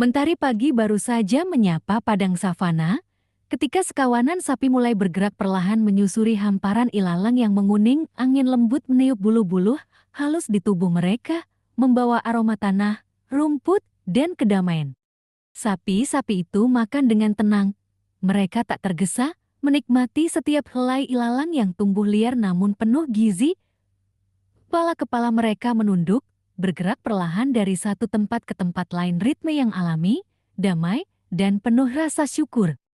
Mentari pagi baru saja menyapa padang savana, ketika sekawanan sapi mulai bergerak perlahan menyusuri hamparan ilalang yang menguning. Angin lembut meniup bulu-bulu halus di tubuh mereka, membawa aroma tanah, rumput, dan kedamaian. Sapi-sapi itu makan dengan tenang. Mereka tak tergesa, menikmati setiap helai ilalang yang tumbuh liar namun penuh gizi. Kepala-kepala mereka menunduk, bergerak perlahan dari satu tempat ke tempat lain, ritme yang alami, damai, dan penuh rasa syukur.